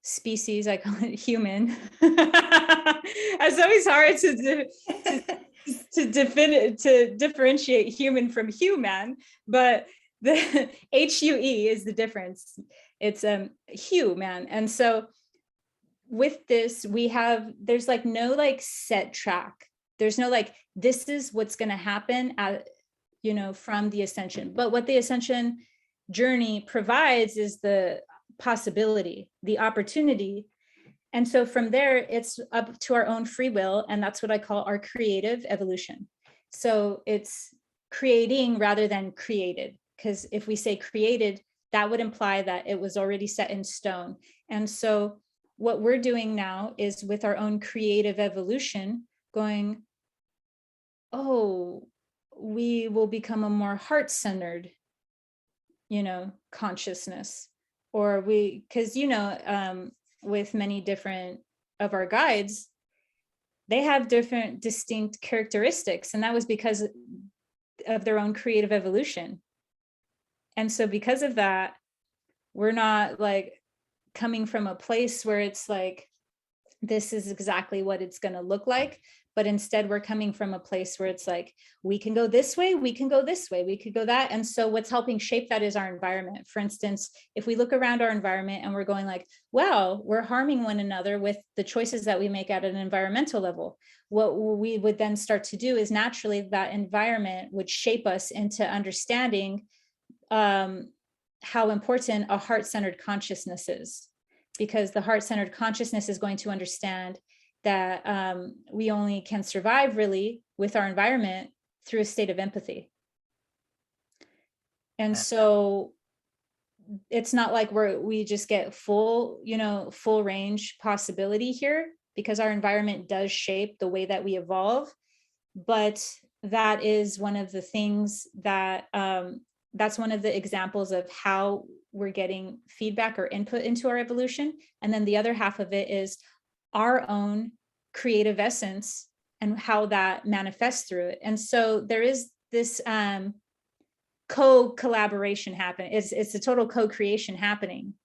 species. I call it human. It's always hard to differentiate human from human, but the HUE is the difference. It's human. And so with this, there's like no like set track. There's no like, this is what's going to happen from the ascension. But what the ascension journey provides is the possibility, the opportunity. And so from there, it's up to our own free will. And that's what I call our creative evolution. So it's creating rather than created. Because if we say created, that would imply that it was already set in stone. And so what we're doing now is with our own creative evolution going, oh, we will become a more heart-centered consciousness, or because with many different of our guides, they have different distinct characteristics, and that was because of their own creative evolution. And so because of that, we're not like coming from a place where it's like, this is exactly what it's going to look like, but instead we're coming from a place where it's like, we can go this way, we can go this way, we could go that. And so what's helping shape that is our environment. For instance, if we look around our environment and we're going like, well, we're harming one another with the choices that we make at an environmental level, what we would then start to do is naturally that environment would shape us into understanding how important a heart-centered consciousness is, because the heart-centered consciousness is going to understand that we only can survive really with our environment through a state of empathy. And so it's not like we just get full range possibility here, because our environment does shape the way that we evolve. But that is one of the things that that's one of the examples of how we're getting feedback or input into our evolution. And then the other half of it is our own creative essence and how that manifests through it. And so there is this co-collaboration happening. It's a total co-creation happening,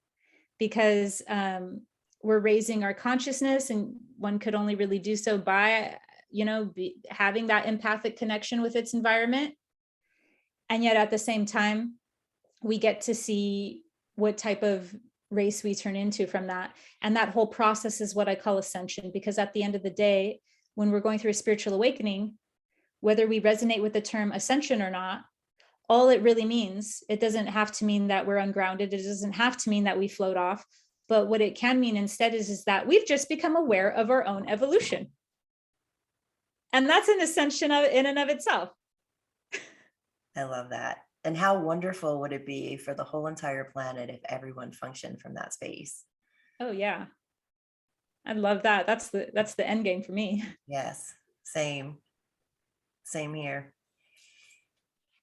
because we're raising our consciousness, and one could only really do so by having that empathic connection with its environment. And yet at the same time, we get to see what type of race we turn into from that. And that whole process is what I call ascension, because at the end of the day, when we're going through a spiritual awakening, whether we resonate with the term ascension or not, all it really means, it doesn't have to mean that we're ungrounded. It doesn't have to mean that we float off. But what it can mean instead is that we've just become aware of our own evolution. And that's an ascension in and of itself. I love that. And how wonderful would it be for the whole entire planet if everyone functioned from that space? Oh yeah. I love that. That's the end game for me. Yes, same here.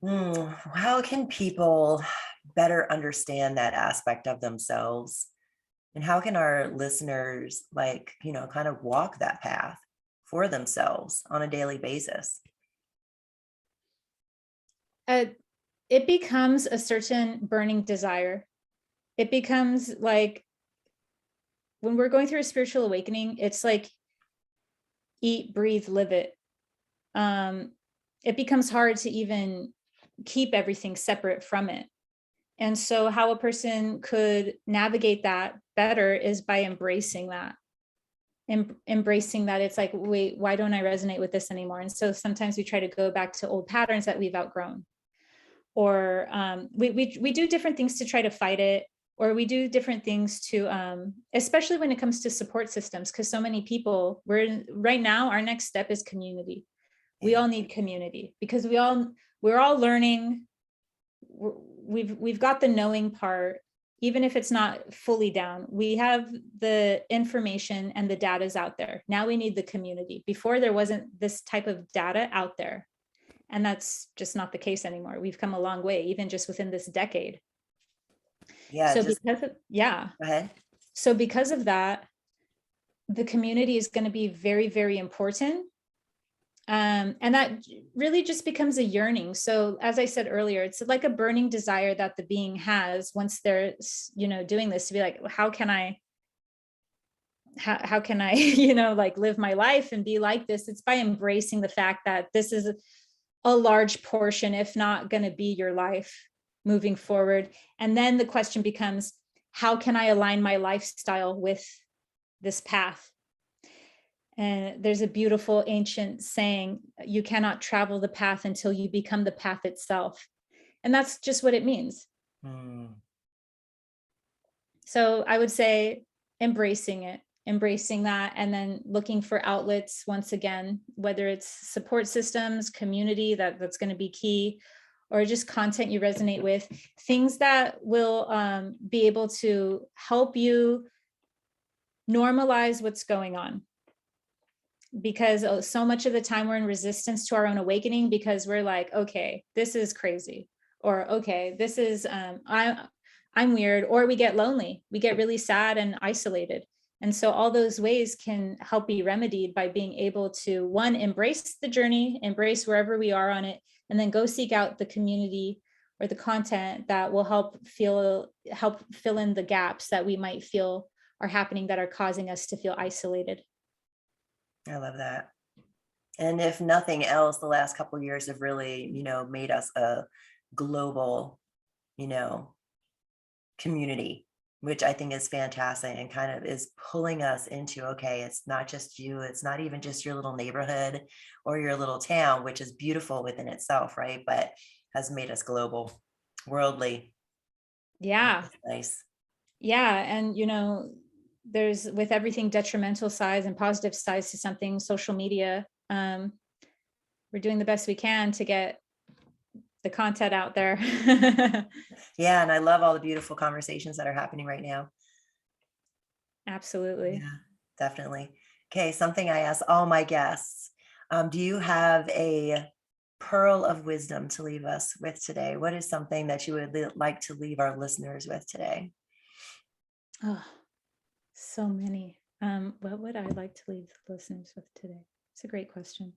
How can people better understand that aspect of themselves? And how can our listeners kind of walk that path for themselves on a daily basis? It becomes a certain burning desire. It becomes like, when we're going through a spiritual awakening, it's like eat, breathe, live it. It becomes hard to even keep everything separate from it. And so how a person could navigate that better is by embracing that. Embracing that it's like, wait, why don't I resonate with this anymore? And so sometimes we try to go back to old patterns that we've outgrown. Or we do different things to try to fight it, or we do different things to, especially when it comes to support systems, because so many people, right now, our next step is community. Yeah. We all need community, because we're all learning. We've got the knowing part, even if it's not fully down. We have the information and the data is out there. Now we need the community. Before, there wasn't this type of data out there. And that's just not the case anymore. We've come a long way, even just within this decade. Yeah. So go ahead. So because of that, the community is going to be very, very important. And that really just becomes a yearning. So as I said earlier, it's like a burning desire that the being has once they're, doing this, to be like, how can I, live my life and be like this? It's by embracing the fact that this is a large portion, if not going to be your life moving forward. And then the question becomes, how can I align my lifestyle with this path? And there's a beautiful ancient saying, you cannot travel the path until you become the path itself. And that's just what it means. So I would say embracing that, and then looking for outlets once again, whether it's support systems, community, that's going to be key, or just content you resonate with, things that will be able to help you normalize what's going on. Because so much of the time we're in resistance to our own awakening, because we're like, okay, this is crazy, or okay, this is I'm weird, or we get lonely, we get really sad and isolated. And so all those ways can help be remedied by being able to, one, embrace the journey, embrace wherever we are on it, and then go seek out the community or the content that will help fill in the gaps that we might feel are happening that are causing us to feel isolated. I love that. And if nothing else, the last couple of years have really, made us a global, you know, community, which I think is fantastic and kind of is pulling us into, okay, it's not just you, it's not even just your little neighborhood or your little town, which is beautiful within itself, right? But has made us global, worldly. Yeah. That's nice. Yeah. And, there's with everything detrimental sides and positive sides to something, social media, we're doing the best we can to get the content out there. Yeah. And I love all the beautiful conversations that are happening right now. Absolutely. Yeah, definitely. Okay. Something I ask all my guests. Do you have a pearl of wisdom to leave us with today? What is something that you would like to leave our listeners with today? Oh, so many. What would I like to leave the listeners with today? It's a great question.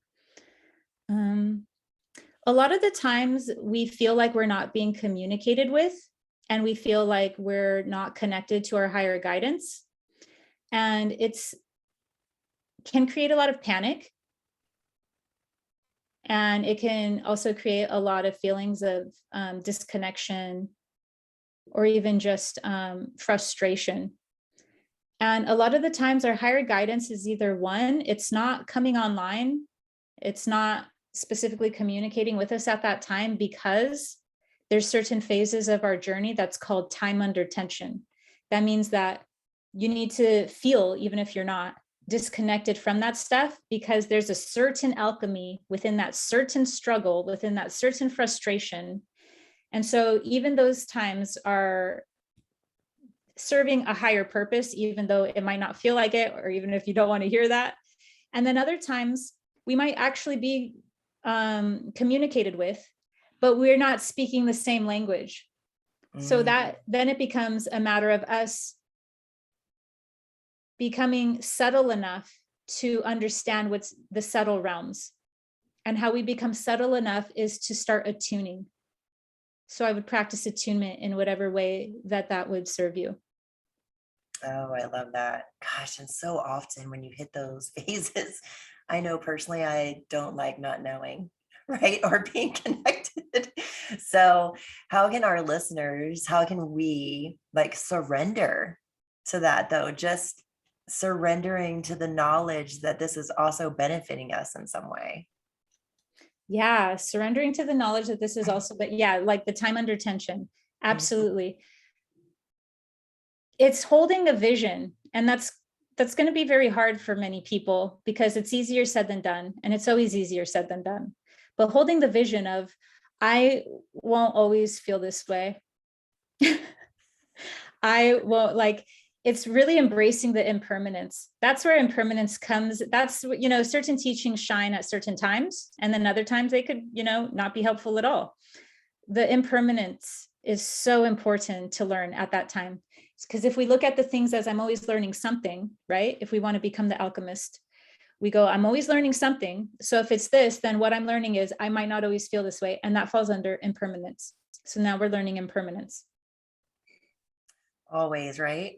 A lot of the times we feel like we're not being communicated with, and we feel like we're not connected to our higher guidance. And it's can create a lot of panic. And it can also create a lot of feelings of disconnection, or even just frustration. And a lot of the times our higher guidance is either one, it's not coming online, it's not specifically communicating with us at that time, because there's certain phases of our journey that's called time under tension. That means that you need to feel, even if you're not disconnected from that stuff, because there's a certain alchemy within that certain struggle, within that certain frustration. And so even those times are serving a higher purpose, even though it might not feel like it, or even if you don't want to hear that. And then other times we might actually be communicated with, but we're not speaking the same language. So that then it becomes a matter of us becoming subtle enough to understand what's the subtle realms. And how we become subtle enough is to start attuning. So I would practice attunement in whatever way that would serve you. Oh, I love that. Gosh, and so often when you hit those phases, I know personally I don't like not knowing, right? Or being connected. So, how can our listeners, how can we like surrender to that though? Just surrendering to the knowledge that this is also benefiting us in some way. Yeah, surrendering to the knowledge that this is also, but yeah, like the time under tension. Absolutely. It's holding a vision, and that's going to be very hard for many people, because it's easier said than done, and it's always easier said than done. But holding the vision of, I won't always feel this way. I won't, like, it's really embracing the impermanence. That's where impermanence comes. That's, certain teachings shine at certain times, and then other times they could, not be helpful at all. The impermanence is so important to learn at that time. Because if we look at the things as I'm always learning something, right? If we want to become the alchemist, we go, I'm always learning something. So if it's this, then what I'm learning is I might not always feel this way. And that falls under impermanence. So now we're learning impermanence. Always, right?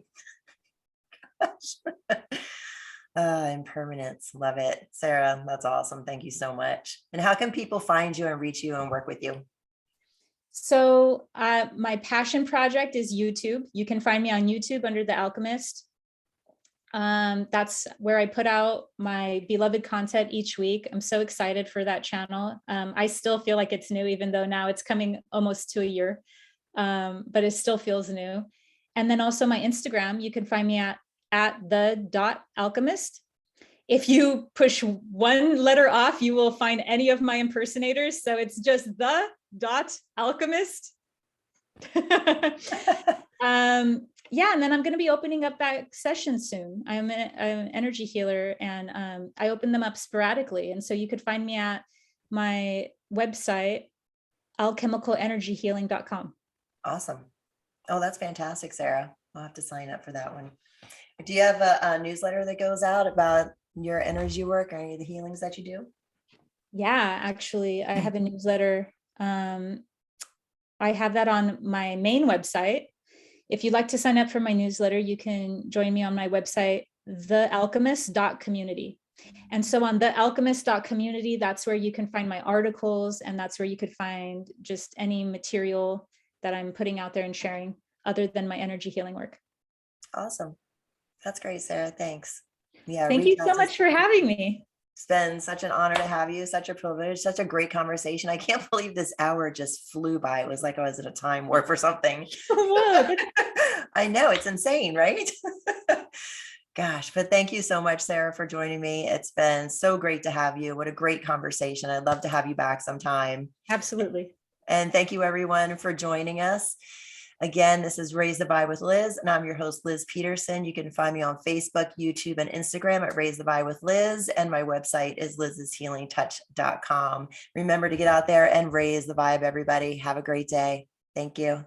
Impermanence. Love it. Sarah, that's awesome. Thank you so much. And how can people find you and reach you and work with you? So my passion project is YouTube. You can find me on YouTube under The Alchemist. That's where I put out my beloved content each week. I'm so excited for that channel. I still feel like it's new, even though now it's coming almost to a year, but it still feels new. And then also my Instagram, you can find me at the.alchemist. If you push one letter off, you will find any of my impersonators. So it's just the.alchemist. Yeah, and then I'm going to be opening up back sessions soon. I'm an energy healer, and I open them up sporadically. And so you could find me at my website, alchemical.energyhealing.com. Awesome. Oh, that's fantastic, Sarah. I'll have to sign up for that one. Do you have a newsletter that goes out about your energy work or any of the healings that you do? Yeah, actually, I have a newsletter. I have that on my main website. If you'd like to sign up for my newsletter, you can join me on my website, thealchemist.community. And so on the alchemist.community, that's where you can find my articles, and that's where you could find just any material that I'm putting out there and sharing other than my energy healing work. Awesome. That's great, Sarah. Thanks. Yeah, Thank reach you out so to. much for having me. It's been such an honor to have you, such a privilege, such a great conversation. I can't believe this hour just flew by. It was like I was in a time warp or something. Whoa, I know, it's insane, right? Gosh, but thank you so much, Sarah, for joining me. It's been so great to have you. What a great conversation. I'd love to have you back sometime. absolutely. And thank you, everyone, for joining us. Again, this is Raise the Vibe with Liz, and I'm your host, Liz Peterson. You can find me on Facebook, YouTube, and Instagram at Raise the Vibe with Liz, and my website is lizshealingtouch.com. Remember to get out there and raise the vibe, everybody. Have a great day. Thank you.